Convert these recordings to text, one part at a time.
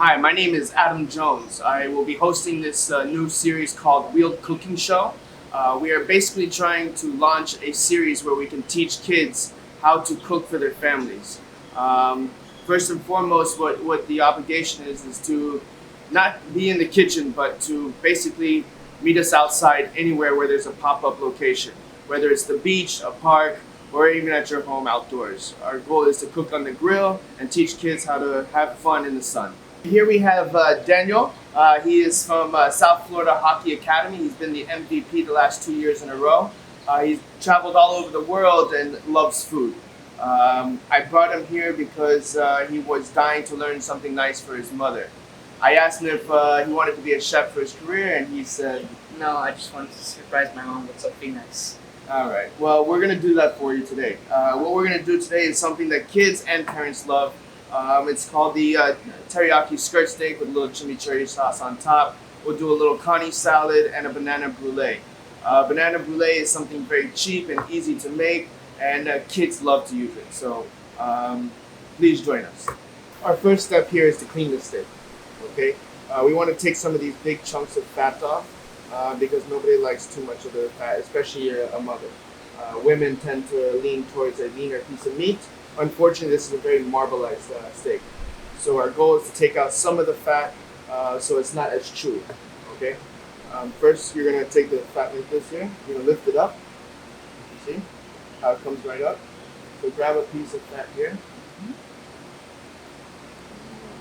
Hi, my name is Adam Jones. I will be hosting this new series called Wheeled Cooking Show. We are basically trying to launch a series where we can teach kids how to cook for their families. First and foremost, what the obligation is to not be in the kitchen, but to basically meet us outside anywhere where there's a pop-up location, whether it's the beach, a park, or even at your home outdoors. Our goal is to cook on the grill and teach kids how to have fun in the sun. Here we have Daniel. He is from South Florida Hockey Academy. He's been the MVP the last 2 years in a row. He's traveled all over the world and loves food. I brought him here because he was dying to learn something nice for his mother. I asked him if he wanted to be a chef for his career, and he said, No, I just wanted to surprise my mom with something nice. all right, well, we're going to do that for you today. What we're going to do today is something that kids and parents love. It's called the teriyaki skirt steak with a little chimichurri sauce on top. We'll do a little connie salad and a banana brulee. Banana brulee is something very cheap and easy to make, and kids love to use it. So please join us. Our first step here is to clean the steak. Okay, we want to take some of these big chunks of fat off because nobody likes too much of the fat, especially a mother. Women tend to lean towards a leaner piece of meat. Unfortunately, this is a very marbleized steak. So our goal is to take out some of the fat so it's not as chewy. Okay. First, you're gonna take the fat like this here. You're gonna lift it up. You see how it comes right up. So grab a piece of fat here.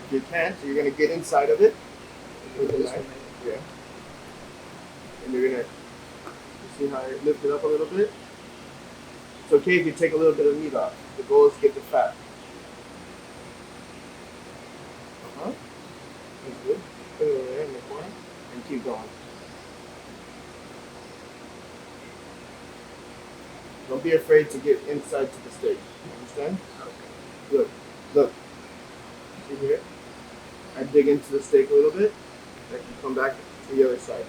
If you can't, you're gonna get inside of it with a knife. Yeah. And you're gonna see how I lift it up a little bit. It's okay if you take a little bit of meat off. The goal is to get the fat. That's good. Put it over there in the corner and keep going. Don't be afraid to get inside to the steak. You understand? Okay. Good. Look. See here? I dig into the steak a little bit. I can come back to the other side.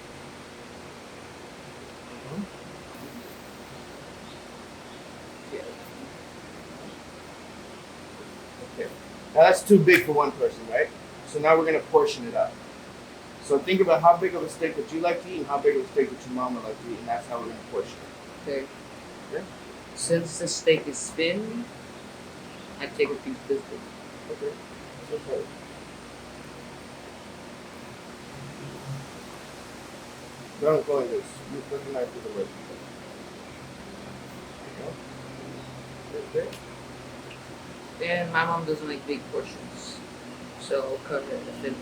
Okay. Now that's too big for one person, right? So now we're going to portion it up. So think about how big of a steak would you like to eat and how big of a steak would your mom would like to eat, and that's how we're going to portion it. Okay. Okay? Since the steak is thin, I take a piece this big. Okay. That's okay. Don't go like this. You put the knife to the lid. There you go. Right there. And my mom doesn't like big portions, so I'll cover it and then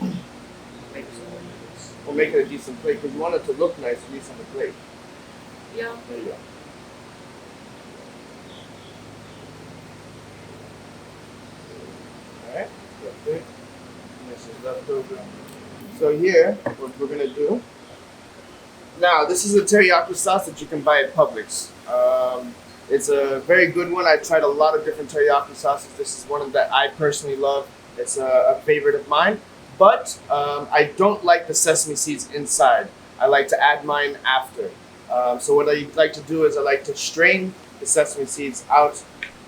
make it something like this. We'll make it a decent plate because you want it to look nice. You need some plate. Yeah. There you go. Alright, that's it. This is leftover. So here, what we're gonna do. Now, this is a teriyaki sauce that you can buy at Publix. It's a very good one. I've tried a lot of different teriyaki sauces. This is one that I personally love. It's a favorite of mine. But I don't like the sesame seeds inside. I like to add mine after. So what I like to do is I like to strain the sesame seeds out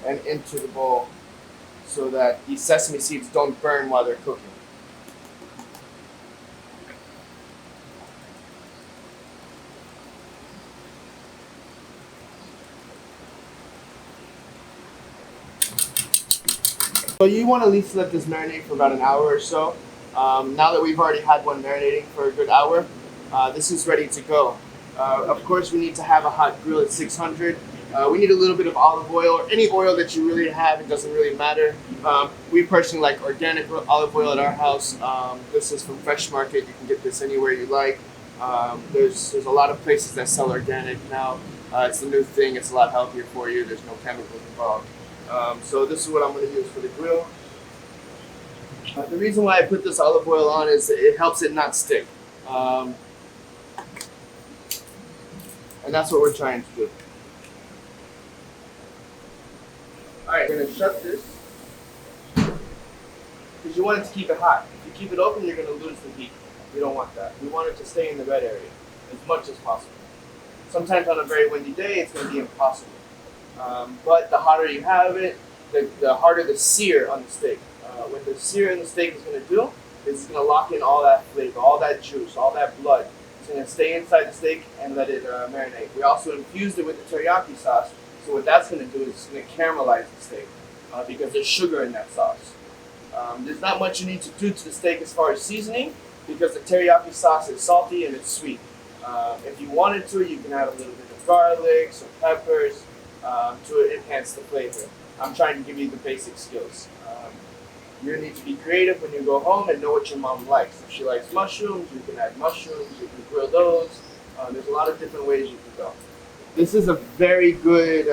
and into the bowl so that the sesame seeds don't burn while they're cooking. So you want to at least let this marinate for about an hour or so. Now that we've already had one marinating for a good hour, this is ready to go. Of course, we need to have a hot grill at 600. We need a little bit of olive oil or any oil that you really have. It doesn't really matter. We personally like organic olive oil at our house. This is from Fresh Market. You can get this anywhere you like. There's a lot of places that sell organic now. It's the new thing. It's a lot healthier for you. There's no chemicals involved. So this is what I'm going to use for the grill. The reason why I put this olive oil on is it helps it not stick. And that's what we're trying to do. Alright, we're going to shut this because you want it to keep it hot. If you keep it open, you're going to lose the heat. We don't want that. We want it to stay in the red area as much as possible. Sometimes on a very windy day, it's going to be impossible. But the hotter you have it, the harder the sear on the steak. What the sear in the steak is going to do It's going to lock in all that flavor, all that juice, all that blood. It's going to stay inside the steak and let it marinate. We also infused it with the teriyaki sauce. So what that's going to do is it's going to caramelize the steak because there's sugar in that sauce. There's not much you need to do to the steak as far as seasoning because the teriyaki sauce is salty and it's sweet. If you wanted to, you can add a little bit of garlic, some peppers to enhance the flavor. I'm trying to give you the basic skills. You need to be creative when you go home and know what your mom likes. If she likes mushrooms, you can add mushrooms, you can grill those. There's a lot of different ways you can go. This is a very good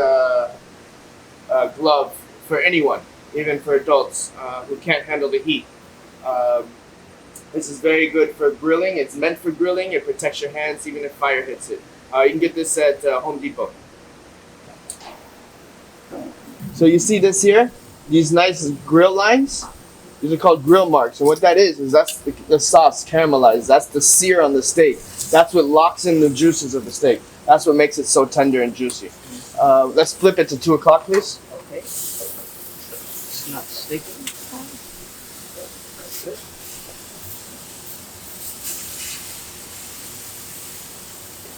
glove for anyone, even for adults who can't handle the heat. This is very good for grilling. It's meant for grilling. It protects your hands even if fire hits it. You can get this at Home Depot. So you see this here? These nice grill lines? These are called grill marks. And what that is that's the sauce caramelized. That's the sear on the steak. That's what locks in the juices of the steak. That's what makes it so tender and juicy. Let's flip it to 2 o'clock, please. Okay. It's not sticking.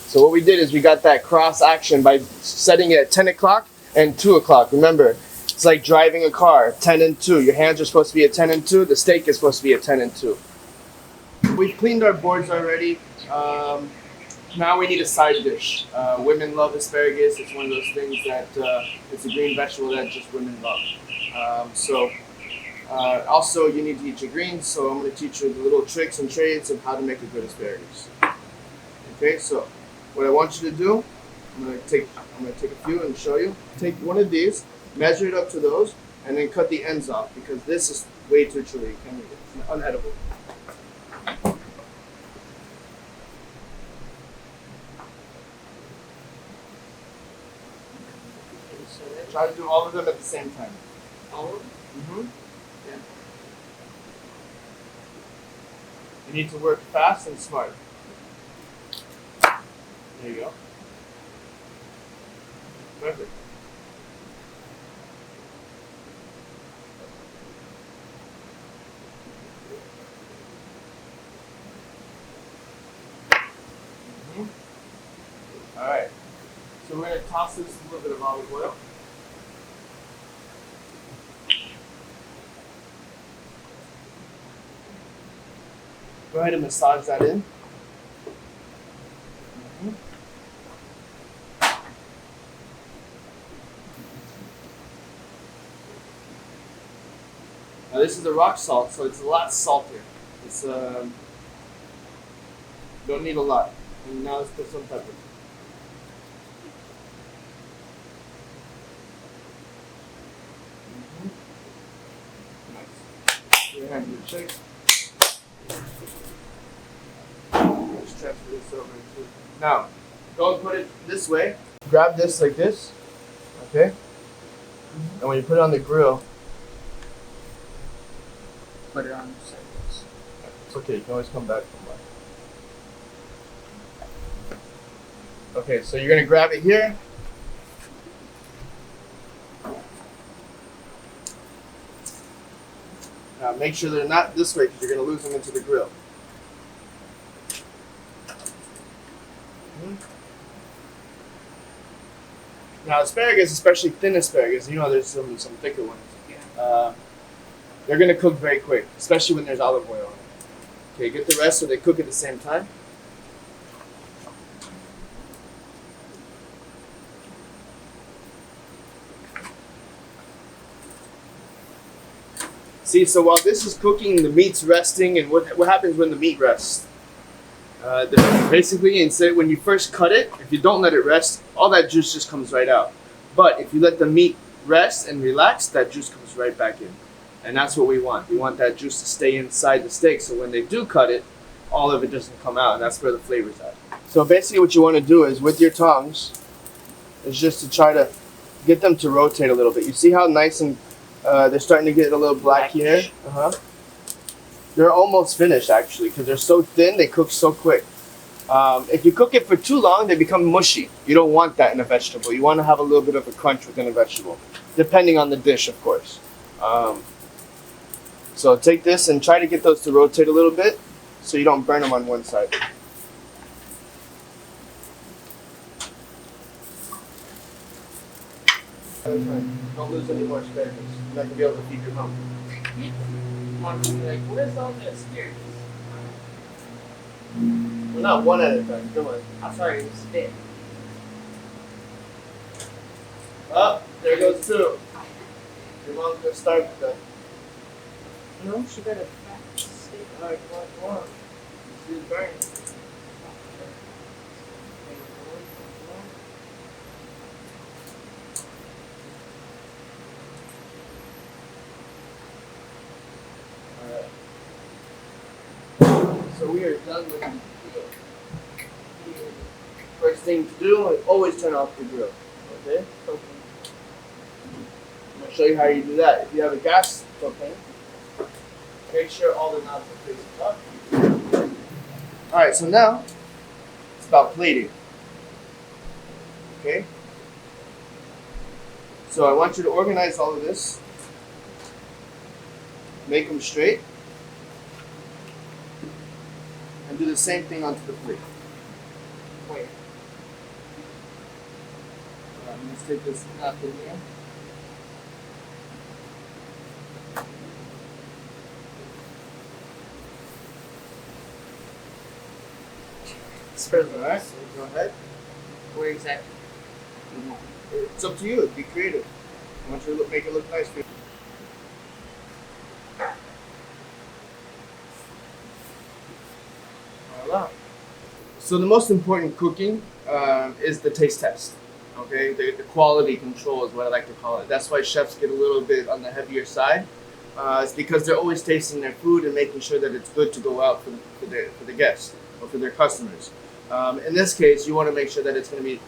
So what we did is we got that cross action by setting it at 10 o'clock and 2 o'clock. Remember, it's like driving a car, 10 and 2. Your hands are supposed to be at 10 and 2. The steak is supposed to be at 10 and 2. We've cleaned our boards already. Now we need a side dish. Women love asparagus. It's one of those things that it's a green vegetable that just women love. Also, you need to eat your greens, so I'm going to teach you the little tricks and trades of how to make a good asparagus. Okay, so what I want you to do, I'm going to take a few and show you. Take one of these, measure it up to those, and then cut the ends off because this is way too chewy. You can't eat it. It's unedible. Try to do all of them at the same time. All of them? Mm-hmm. Yeah. You need to work fast and smart. There you go. Perfect. All right. So we're going to toss this a little bit of olive oil. Go ahead and massage that in. Now this is the rock salt, so it's a lot saltier. It's don't need a lot. And now let's put some pepper. Nice. Your hand will shake. Let's transfer this over into. Now, go and put it this way. Grab this like this. Okay. And when you put it on the grill. Put it on the sides. It's okay, you can always come back. Okay, so you're gonna grab it here. Now make sure they're not this way because you're gonna lose them into the grill. Now asparagus, especially thin asparagus, you know there's some thicker ones. Yeah. They're gonna cook very quick, especially when there's olive oil in it. Okay, get the rest so they cook at the same time. See, so while this is cooking, the meat's resting, and what happens when the meat rests? Basically, when you first cut it, if you don't let it rest, all that juice just comes right out. But if you let the meat rest and relax, that juice comes right back in. And that's what we want. We want that juice to stay inside the steak, so when they do cut it, all of it doesn't come out, and that's where the flavor's at. So basically what you want to do is, with your tongs, is just to try to get them to rotate a little bit. You see how nice and they're starting to get a little black here? They're almost finished, actually, because they're so thin, they cook so quick. If you cook it for too long, they become mushy. You don't want that in a vegetable. You want to have a little bit of a crunch within a vegetable, depending on the dish, of course. So take this and try to get those to rotate a little bit so you don't burn them on one side. Don't lose any more asparagus. You're not going to be able to feed your mom. Like, where's all the asparagus? Well, not one at a time. Come on. I'm sorry, it was spit. Oh, there goes two. Your mom's going to start with that. No, she got a fat steak. Alright, come on. See it burn. So we are done with the grill. First thing to do is always turn off the grill. Okay? I'm going to show you how you do that. If you have a gas propane, make sure all the knobs are facing up. Alright, so now it's about plating. Okay? So I want you to organize all of this. Make them straight. And do the same thing onto the plate. Wait. Let's take this napkin here. Alright, go ahead. Where exactly? It's up to you. Be creative. I want you to make it look nice for you. Voila. So the most important cooking is the taste test. Okay, the quality control is what I like to call it. That's why chefs get a little bit on the heavier side. It's because they're always tasting their food and making sure that it's good to go out for the guests or for their customers. In this case, you want to make sure that it's going to be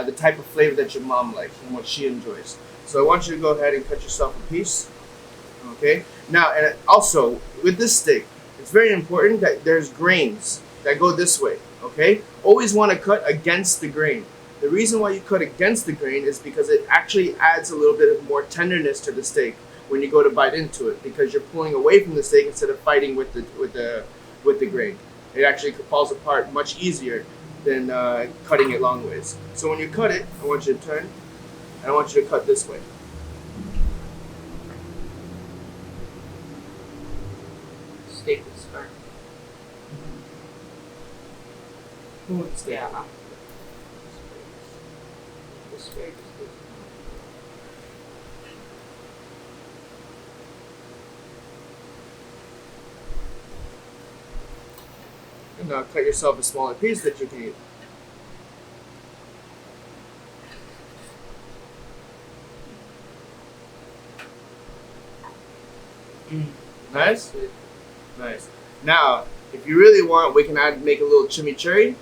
the type of flavor that your mom likes and what she enjoys. So I want you to go ahead and cut yourself a piece. Okay. Now, and also with this steak, it's very important that there's grains that go this way. Okay. Always want to cut against the grain. The reason why you cut against the grain is because it actually adds a little bit of more tenderness to the steak when you go to bite into it, because you're pulling away from the steak instead of fighting with the grain. It actually falls apart much easier than cutting it long ways. So when you cut it, I want you to turn, and I want you to cut this way. Steak is burnt. Yeah. Asparagus. And now cut yourself a smaller piece that you can eat. Nice? Nice. Now, if you really want, we can make a little chimichurri,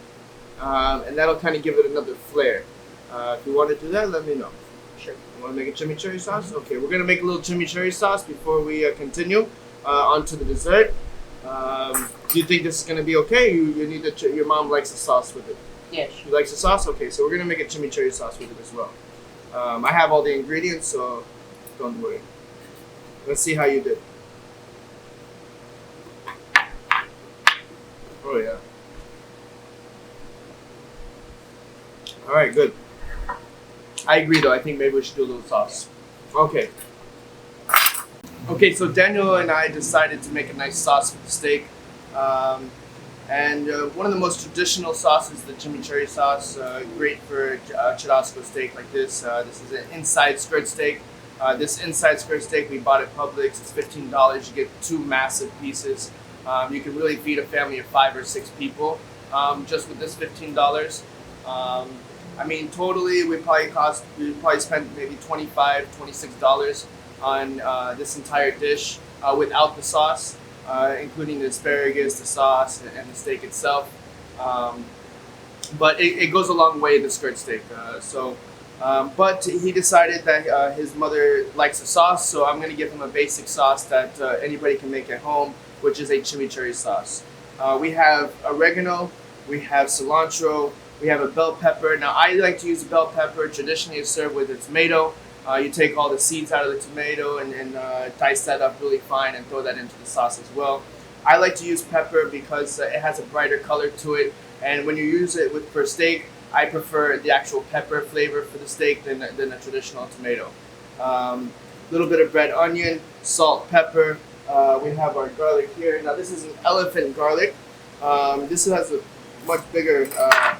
and that'll kind of give it another flair. If you want to do that, let me know. Sure. You want to make a chimichurri sauce? Okay, we're going to make a little chimichurri sauce before we continue onto the dessert. Do you think this is going to be okay? You need your mom likes the sauce with it. Yeah, She likes the sauce? Okay, so we're going to make a chimichurri sauce with it as well. I have all the ingredients, so don't worry. Let's see how you did. Oh, yeah. All right, good. I agree, though. I think maybe we should do a little sauce. Okay. Okay, so Daniel and I decided to make a nice sauce with the steak. And one of the most traditional sauces, the chimichurri sauce, great for Churrasco steak like this. This is an inside skirt steak. This inside skirt steak we bought at Publix. It's $15. You get 2 massive pieces. You can really feed a family of 5 or 6 people just with this $15. I mean, totally, we probably spent maybe $25, $26 on this entire dish without the sauce, including the asparagus, the sauce, and the steak itself. But it goes a long way, the skirt steak. But he decided that his mother likes the sauce, so I'm going to give him a basic sauce that anybody can make at home, which is a chimichurri sauce. We have oregano, we have cilantro, we have a bell pepper. Now I like to use a bell pepper. Traditionally it's served with a tomato. You take all the seeds out of the tomato and dice that up really fine and throw that into the sauce as well. I like to use pepper because it has a brighter color to it, and when you use it for steak, I prefer the actual pepper flavor for the steak than a traditional tomato. Little bit of red onion, salt, pepper. We have our garlic here. Now this is an elephant garlic. This has a much bigger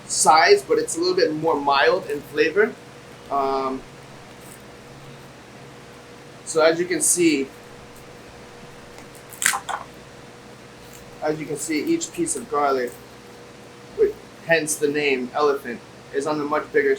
size, but it's a little bit more mild in flavor. So as you can see, each piece of garlic, hence the name elephant, is on a much bigger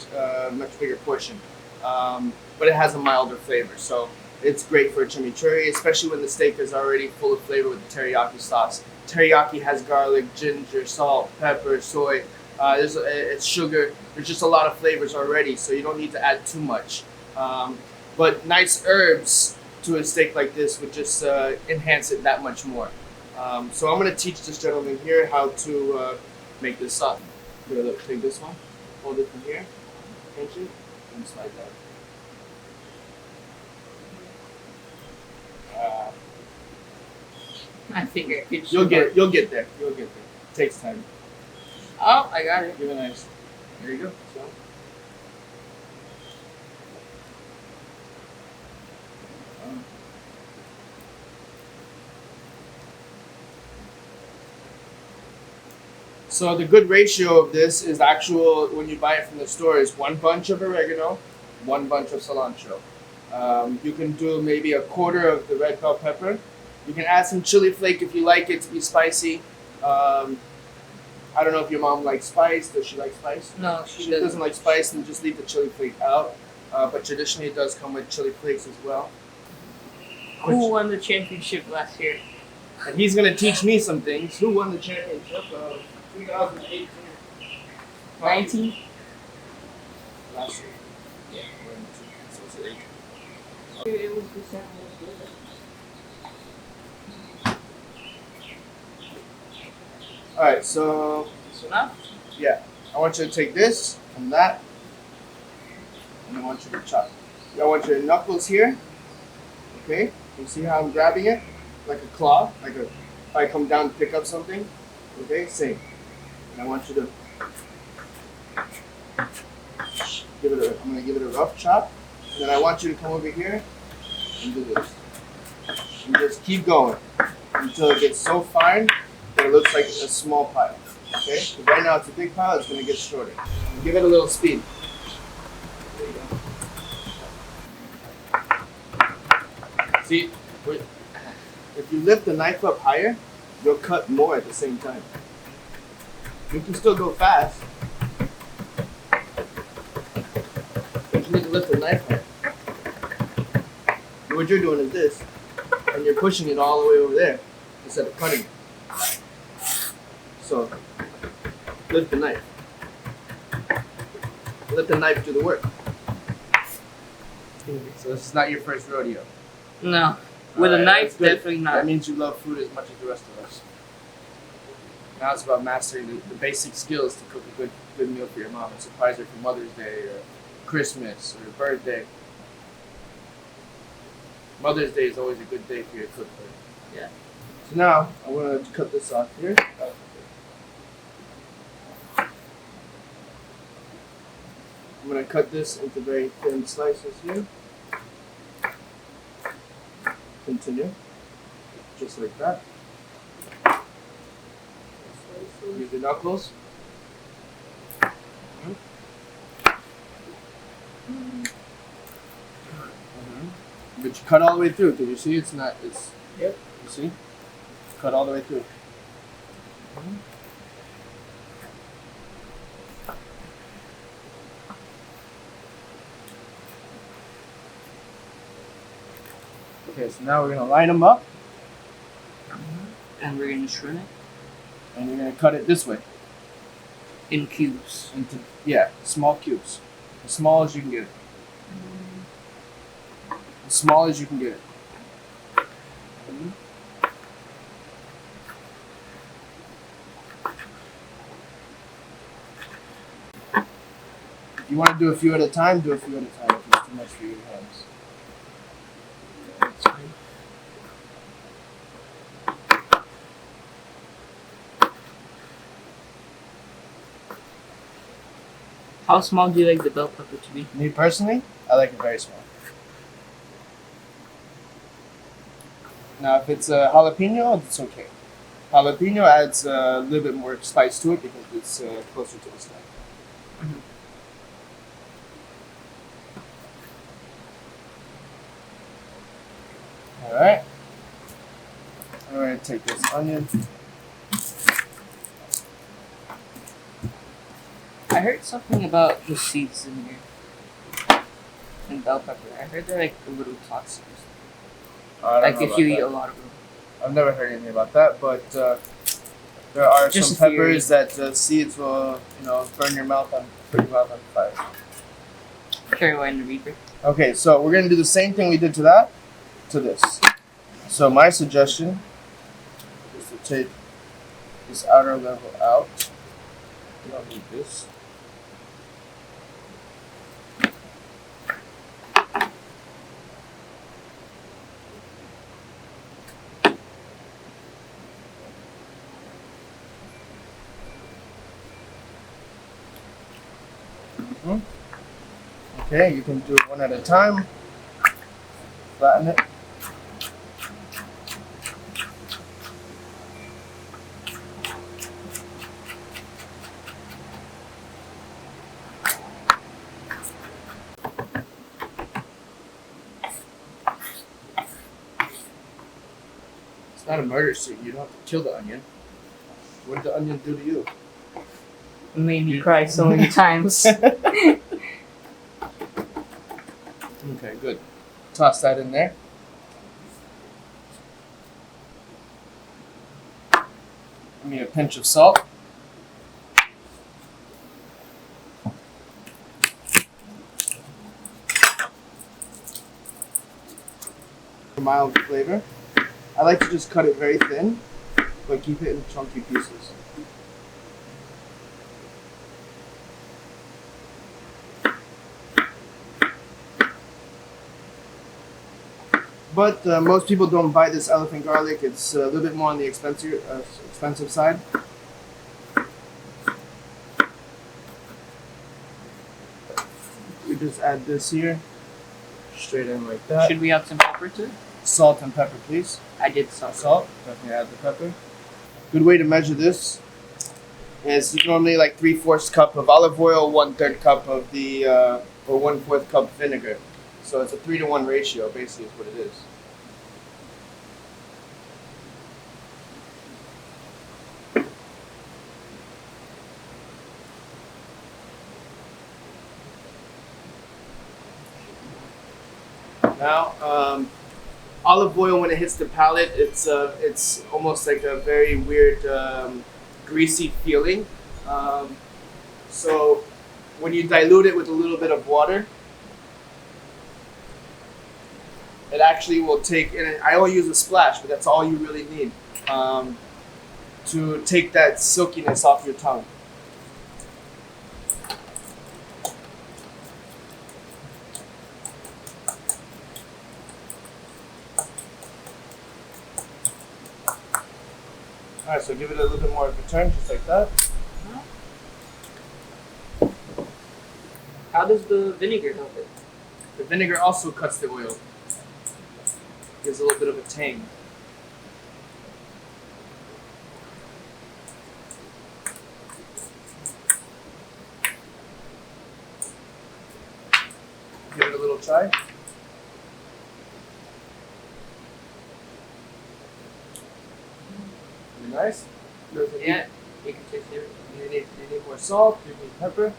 portion. But it has a milder flavor, so it's great for a chimichurri, especially when the steak is already full of flavor with the teriyaki sauce. Teriyaki has garlic, ginger, salt, pepper, soy. It's sugar. There's just a lot of flavors already, so you don't need to add too much. But nice herbs to a steak like this would just enhance it that much more. So I'm going to teach this gentleman here how to make this sauce. Here, look, take this one, hold it from here, pinch it, and slide that. I think I could. You'll get there. You'll get there. It takes time. Oh, I got it. Give it a nice. There you go. So the good ratio of this is actual, when you buy it from the store, is 1 bunch of oregano, 1 bunch of cilantro. You can do maybe a quarter of the red bell pepper. You can add some chili flake if you like it to be spicy. I don't know if your mom likes spice. Does she like spice? No, She doesn't like spice, and just leave the chili flake out. But traditionally it does come with chili flakes as well. Who won the championship last year? And he's going to teach me some things. Who won the championship? 2018. 19? Last year. Yeah, so it's 18. It was December. Alright, so now? yeah, I want you to take this and that, and I want you to chop. I want your knuckles here. Okay, you see how I'm grabbing it? Like a claw, if I come down to pick up something. Okay, same. And I want you to I'm gonna give it a rough chop, and then I want you to come over here and do this. And just keep going until it gets so fine that it looks like a small pile. Okay? 'Cause right now it's a big pile, it's gonna get shorter. And give it a little speed. There you go. See, if you lift the knife up higher, you'll cut more at the same time. You can still go fast, but you need to lift the knife higher. What you're doing is this, and you're pushing it all the way over there instead of cutting it. So, lift the knife. Let the knife do the work. So this is not your first rodeo. No. With a knife, definitely not. That means you love food as much as the rest of us. Now it's about mastering the basic skills to cook a good meal for your mom and surprise her for Mother's Day or Christmas or birthday. Mother's Day is always a good day for you to cook for her. Yeah. So now I want to cut this off here. I'm going to cut this into very thin slices here. Continue, just like that. Use your knuckles. But you cut all the way through. Did you see? It's. Yep. You see? Cut all the way through. Okay, so now we're going to line them up. And we're going to shred it? And you're going to cut it this way. In cubes. Small cubes. As small as you can get it. As small as you can get it. If you want to do a few at a time, do a few at a time. too much for your hands. That's fine. How small do you like the bell pepper to be? Me personally, I like it very small. Now, if it's a jalapeno, it's okay. Jalapeno adds a little bit more spice to it because it's closer to the stem. Mhm. All right. I'm going to take this onion. I heard something about the seeds in here. And bell pepper. I heard they're like a little toxic. I don't Like know if about you eat that. a lot of them. I've never heard anything about that, but there are Just some a theory. peppers that seeds will, burn your mouth on fire. Carry wine and reaper. Okay, so we're gonna do the same thing we did to that, to this. So my suggestion is to take this outer level out. We don't need this. Okay, you can do it one at a time. Flatten it. It's not a murder scene. You don't have to kill the onion. What did the onion do to you? It made me cry so many times. Okay, good. Toss that in there. Give me a pinch of salt. Mild flavor. I like to just cut it very thin, but keep it in chunky pieces. But most people don't buy this elephant garlic. It's a little bit more on the expensive side. We just add this here, straight in like that. Should we add some pepper to it? Salt and pepper, please. I did some. Salt, definitely add the pepper. Good way to measure this is normally like 3/4 cup of olive oil, 1/3 cup of the or 1/4 cup vinegar. So it's a 3-to-1 ratio, basically, is what it is. Now, olive oil, when it hits the palate, it's almost like a very weird greasy feeling. So when you dilute it with a little bit of water, it actually will take, and I only use a splash, but that's all you really need to take that silkiness off your tongue. Alright, so give it a little bit more of a turn, just like that. How does the vinegar help it? The vinegar also cuts the oil. Gives a little bit of a tang. Give it a little try. Pretty nice. Yeah, you can taste it. You need more salt, you need pepper.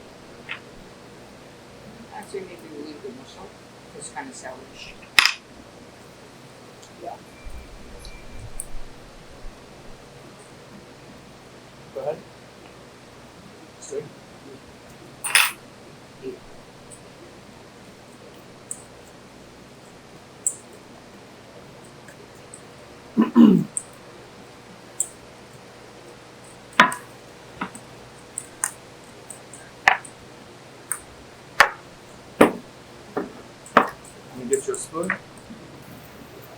Actually, maybe a little bit more salt. It's kind of sourish. Yeah. Go ahead. Straight.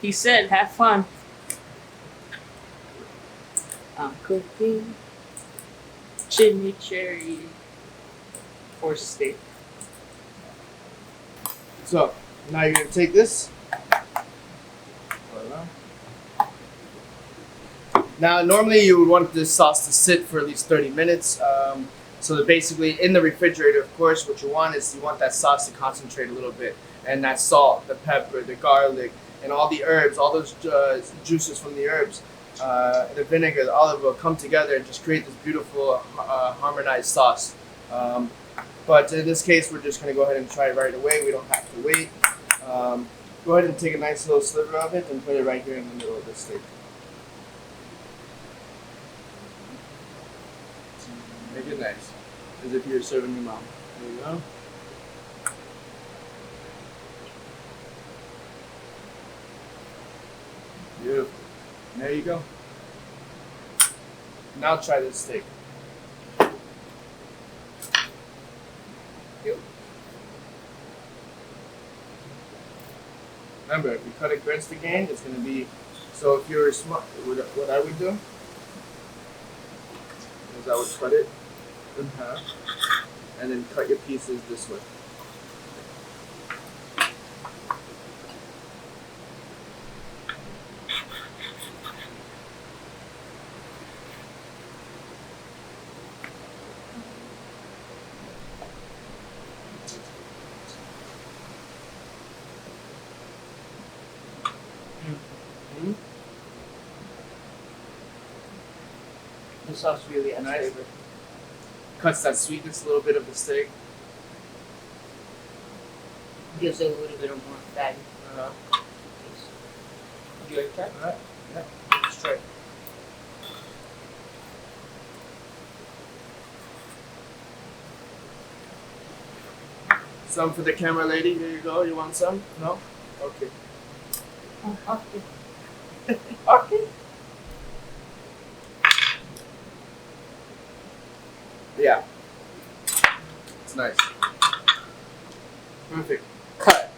He said, "Have fun." I'm cooking chimichurri for steak. So now you're gonna take this. Now, normally you would want this sauce to sit for at least 30 minutes. So that basically in the refrigerator, of course, what you want is you want that sauce to concentrate a little bit. And that salt, the pepper, the garlic, and all the herbs, all those juices from the herbs, the vinegar, the olive oil come together and just create this beautiful harmonized sauce. But in this case, we're just going to go ahead and try it right away. We don't have to wait. Go ahead and take a nice little sliver of it and put it right here in the middle of the steak. Make it nice, as if you're serving your mom. There you go. Beautiful. There you go. Now try this steak. Remember, if you cut it against again, it's going to be, so if you're smart, what I would do is I would cut it in half and then cut your pieces this way. The sauce really adds Nice. flavor. Cuts that sweetness a little bit of the steak. Gives it a little bit of more fatty taste. Would you like that? Alright, yeah, let's try it. Some for the camera lady, here you go. You want some? No? Okay. Okay. Okay. Yeah. It's nice. Perfect. Cut.